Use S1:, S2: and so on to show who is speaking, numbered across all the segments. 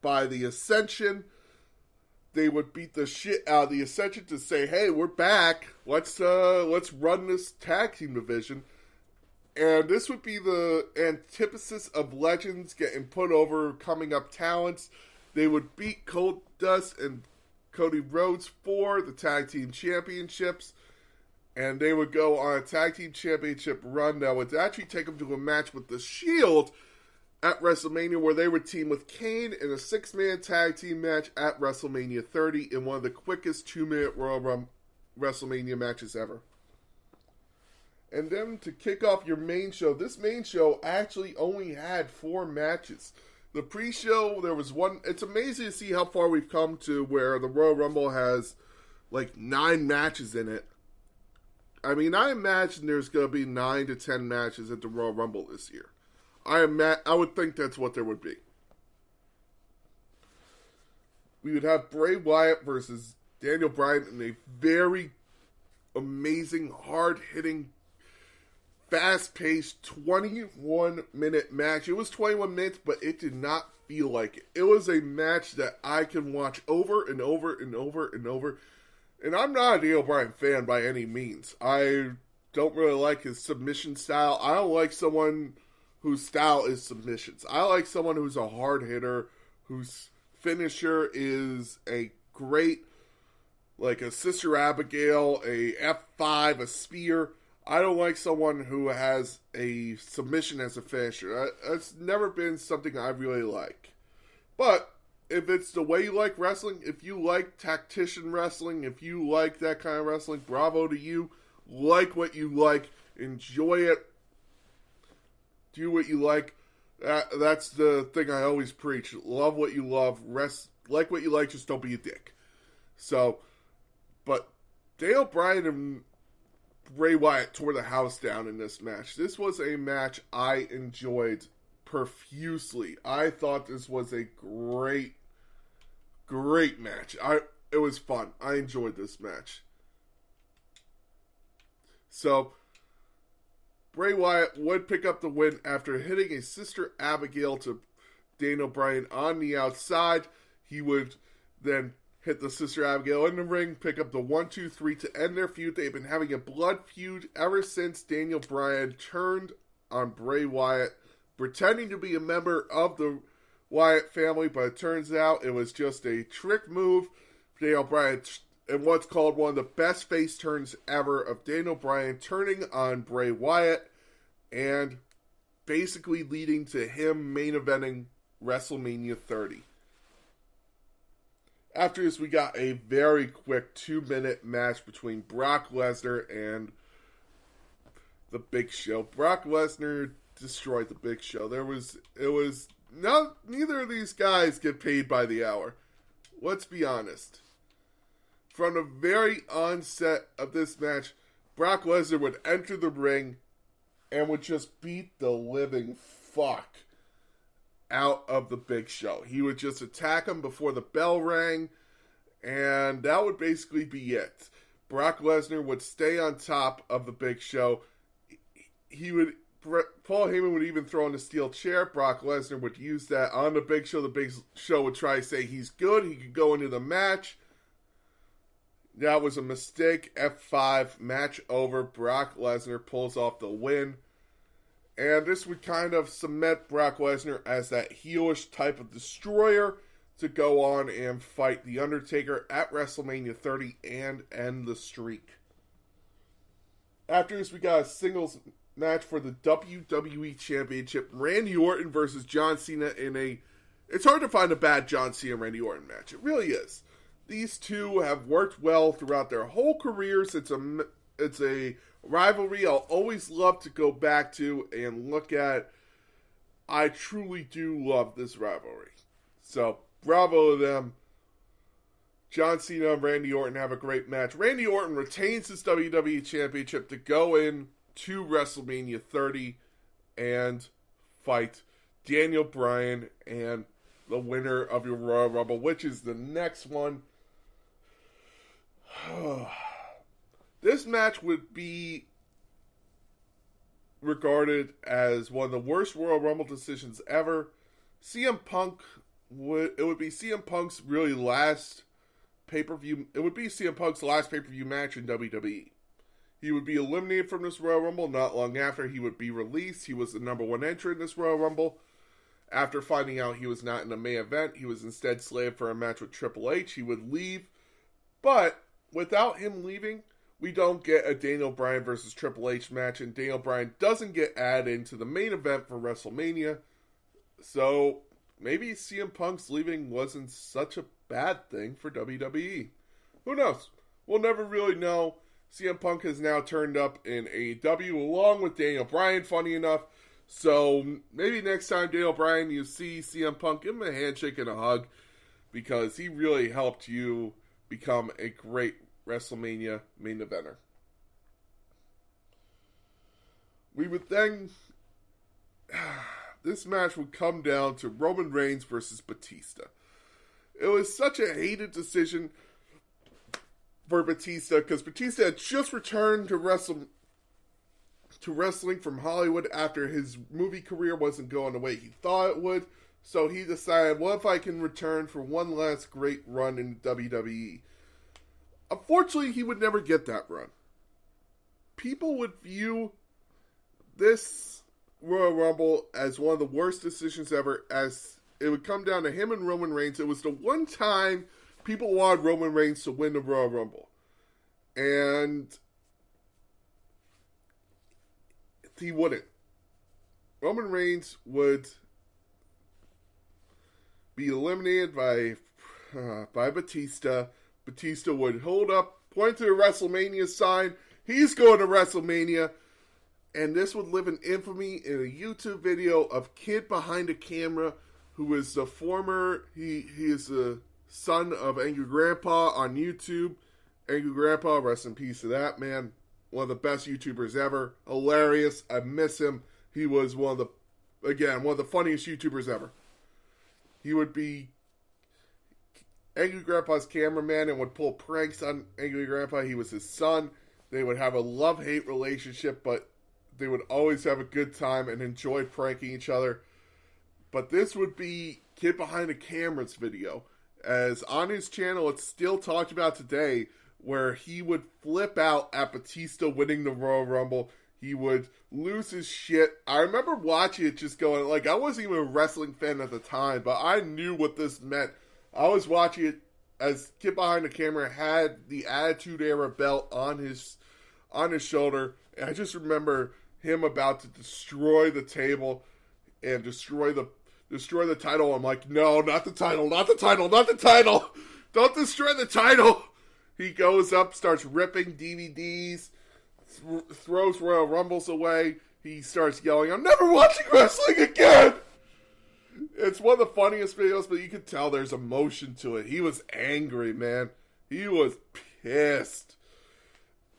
S1: by the Ascension. They would beat the shit out of the Ascension to say, hey, we're back. Let's run this tag team division. And this would be the antithesis of Legends getting put over coming up talents. They would beat Goldust and Cody Rhodes for the tag team championships. And they would go on a tag team championship run that would actually take them to a match with the Shield at WrestleMania, where they would team with Kane in a 6-man tag team match at WrestleMania 30 in one of the quickest 2-minute Royal Rumble WrestleMania matches ever. And then to kick off your main show, this main show actually only had 4 matches. The pre-show, there was one. It's amazing to see how far we've come to where the Royal Rumble has like 9 matches in it. I mean, I imagine there's going to be 9 to 10 matches at the Royal Rumble this year. I would think that's what there would be. We would have Bray Wyatt versus Daniel Bryan in a very amazing, hard-hitting, fast-paced 21-minute match. It was 21 minutes, but it did not feel like it. It was a match that I can watch over and over and over and over. And I'm not a Daniel Bryan fan by any means. I don't really like his submission style. I don't like someone whose style is submissions. I like someone who's a hard hitter, whose finisher is a great, like a Sister Abigail, a F5, a spear. I don't like someone who has a submission as a finisher. That's never been something I really like. But if it's the way you like wrestling, if you like tactician wrestling, if you like that kind of wrestling, bravo to you. Like what you like. Enjoy it. Do what you like. That's the thing I always preach. Love what you love. Like what you like, just don't be a dick. So, but Daniel Bryan and Bray Wyatt tore the house down in this match. This was a match I enjoyed profusely. I thought this was a great match. It was fun. I enjoyed this match. So, Bray Wyatt would pick up the win after hitting a Sister Abigail to Daniel Bryan on the outside. He would then hit the Sister Abigail in the ring, pick up the 1-2-3 to end their feud. They've been having a blood feud ever since Daniel Bryan turned on Bray Wyatt, pretending to be a member of the Wyatt family, but it turns out it was just a trick move. Daniel Bryan, and what's called one of the best face turns ever of Daniel Bryan turning on Bray Wyatt and basically leading to him main eventing WrestleMania 30. After this, we got a very quick 2-minute match between Brock Lesnar and the Big Show. Brock Lesnar destroyed the Big Show. Neither of these guys get paid by the hour. Let's be honest. From the very onset of this match, Brock Lesnar would enter the ring and would just beat the living fuck out of the Big Show. He would just attack him before the bell rang, and that would basically be it. Brock Lesnar would stay on top of the Big Show. Paul Heyman would even throw in a steel chair. Brock Lesnar would use that on the Big Show. The Big Show would try to say he's good. He could go into the match. That was a mistake. F5, match over. Brock Lesnar pulls off the win. And this would kind of cement Brock Lesnar as that heelish type of destroyer to go on and fight The Undertaker at WrestleMania 30 and end the streak. After this, we got a singles match for the WWE Championship. Randy Orton versus John Cena in a... It's hard to find a bad John Cena Randy Orton match. It really is. These two have worked well throughout their whole careers. It's a rivalry I'll always love to go back to and look at. I truly do love this rivalry. So, bravo to them. John Cena and Randy Orton have a great match. Randy Orton retains his WWE Championship to go in to WrestleMania 30 and fight Daniel Bryan and the winner of your Royal Rumble, which is the next one. This match would be regarded as one of the worst Royal Rumble decisions ever. CM Punk would be CM Punk's really last pay-per-view. It would be CM Punk's last pay-per-view match in WWE. He would be eliminated from this Royal Rumble. Not long after, he would be released. He was the number one entrant in this Royal Rumble. After finding out he was not in the main event, he was instead slated for a match with Triple H. He would leave. But without him leaving, we don't get a Daniel Bryan versus Triple H match, and Daniel Bryan doesn't get added into the main event for WrestleMania. So maybe CM Punk's leaving wasn't such a bad thing for WWE. Who knows? We'll never really know. CM Punk has now turned up in AEW along with Daniel Bryan, funny enough. So maybe next time, Daniel Bryan, you see CM Punk, give him a handshake and a hug, because he really helped you become a great WrestleMania main eventer. We would then... This match would come down to Roman Reigns versus Batista. It was such a hated decision for Batista, because Batista had just returned to wrestling from Hollywood after his movie career wasn't going the way he thought it would. So he decided, what if I can return for one last great run in WWE? Unfortunately, he would never get that run. People would view this Royal Rumble as one of the worst decisions ever, as it would come down to him and Roman Reigns. It was the one time people wanted Roman Reigns to win the Royal Rumble. And he wouldn't. Roman Reigns would be eliminated by Batista. Batista would hold up, point to the WrestleMania sign. He's going to WrestleMania. And this would live in infamy in a YouTube video of kid behind a camera who is the former, he is the son of Angry Grandpa on YouTube. Angry Grandpa, rest in peace to that man. One of the best YouTubers ever. Hilarious. I miss him. He was one of the funniest YouTubers ever. He would be Angry Grandpa's cameraman and would pull pranks on Angry Grandpa. He was his son. They would have a love-hate relationship, but they would always have a good time and enjoy pranking each other. But this would be Kid Behind the Camera's video. As on his channel, it's still talked about today, where he would flip out at Batista winning the Royal Rumble. He would lose his shit. I remember watching it just going, like, I wasn't even a wrestling fan at the time, but I knew what this meant. I was watching it as Kid Behind the Camera had the Attitude Era belt on his shoulder. And I just remember him about to destroy the table and destroy the title. I'm like, no, not the title, not the title, not the title. Don't destroy the title. He goes up, starts ripping DVDs, throws Royal Rumbles away. He starts yelling, I'm never watching wrestling again. It's one of the funniest videos, but you can tell there's emotion to it. He was angry, man. He was pissed.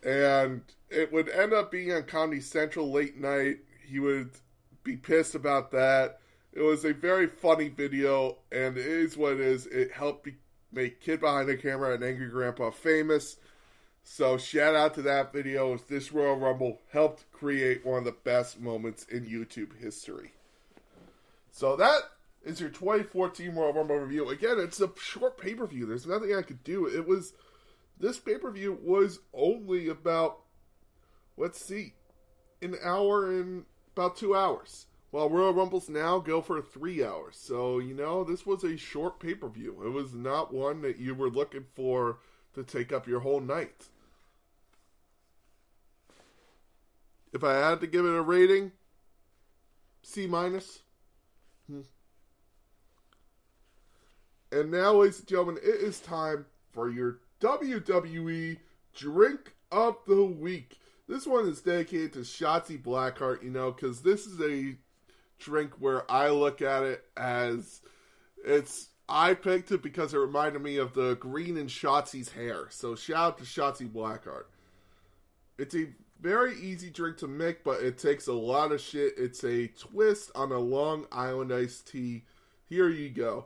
S1: And it would end up being on Comedy Central late night. He would be pissed about that. It was a very funny video, and it is what it is. It helped make Kid Behind the Camera and Angry Grandpa famous. So shout out to that video. This Royal Rumble helped create one of the best moments in YouTube history. So that is your 2014 Royal Rumble review. Again, it's a short pay-per-view. There's nothing I could do. This pay-per-view was only about, an hour and about 2 hours. While Royal Rumbles now go for 3 hours. So, this was a short pay-per-view. It was not one that you were looking for to take up your whole night. If I had to give it a rating, C-. And now, ladies and gentlemen, it is time for your WWE Drink of the Week. This one is dedicated to Shotzi Blackheart, because this is a drink where I look at it as I picked it because it reminded me of the green in Shotzi's hair. So shout out to Shotzi Blackheart. It's a very easy drink to make, but it takes a lot of shit. It's a twist on a Long Island iced tea. Here you go.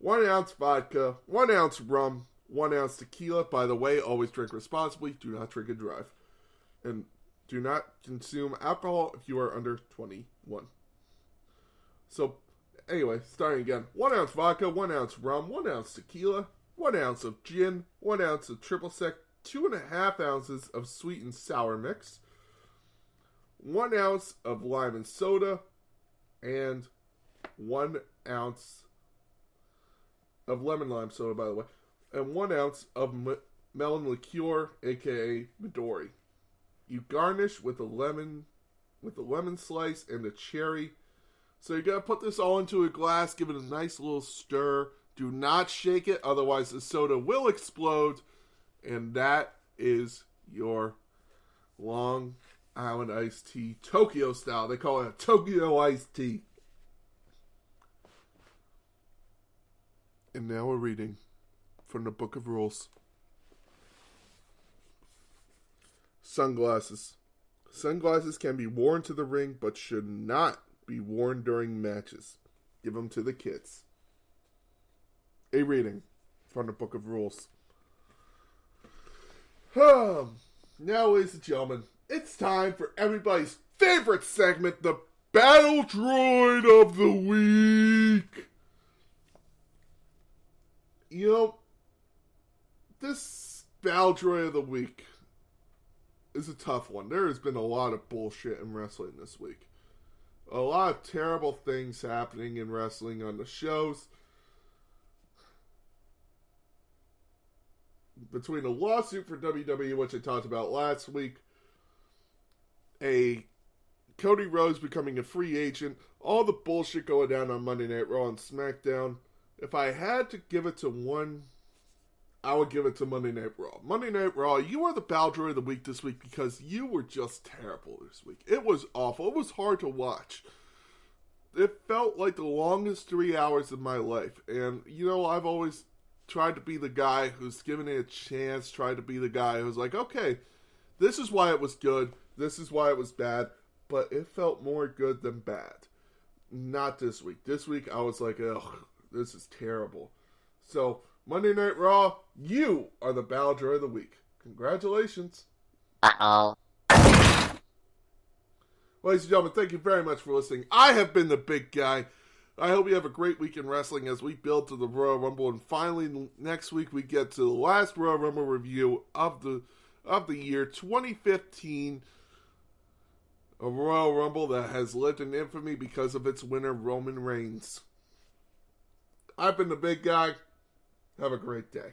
S1: 1 ounce vodka, 1 ounce rum, 1 ounce tequila. By the way, always drink responsibly. Do not drink and drive. And do not consume alcohol if you are under 21. So, Anyway, starting again. 1 ounce vodka, 1 ounce rum, 1 ounce tequila, 1 ounce of gin, 1 ounce of triple sec, 2.5 ounces of sweet and sour mix, 1 ounce of lime and soda, and 1 ounce of lemon lime soda, by the way, and 1 ounce of melon liqueur, aka Midori. You garnish with a lemon slice and a cherry. So you gotta put this all into a glass, give it a nice little stir. Do not shake it, otherwise the soda will explode. And that is your Long Island iced tea, Tokyo style. They call it a Tokyo iced tea. And now we're reading from the Book of Rules. Sunglasses. Sunglasses can be worn to the ring, but should not be worn during matches. Give them to the kids. A reading from the Book of Rules. Now, ladies and gentlemen, it's time for everybody's favorite segment, the Battle Droid of the Week. You know, this Battle Droid of the Week is a tough one. There has been a lot of bullshit in wrestling this week. A lot of terrible things happening in wrestling on the shows. Between a lawsuit for WWE, which I talked about last week, a Cody Rhodes becoming a free agent, all the bullshit going down on Monday Night Raw and SmackDown. If I had to give it to one, I would give it to Monday Night Raw. Monday Night Raw, you are the Battle Droid of the Week this week because you were just terrible this week. It was awful. It was hard to watch. It felt like the longest 3 hours of my life. And, you know, I've always tried to be the guy who's given it a chance, tried to be the guy who's like, okay, this is why it was good, this is why it was bad, but it felt more good than bad. Not this week. This week I was like, ugh, this is terrible. So, Monday Night Raw, you are the Battle Droid of the Week. Congratulations.
S2: Uh-oh.
S1: Ladies and gentlemen, thank you very much for listening. I have been the big guy. I hope you have a great week in wrestling as we build to the Royal Rumble. And finally, next week we get to the last Royal Rumble review of the year 2015. A Royal Rumble that has lived in infamy because of its winner, Roman Reigns. I've been the big guy. Have a great day.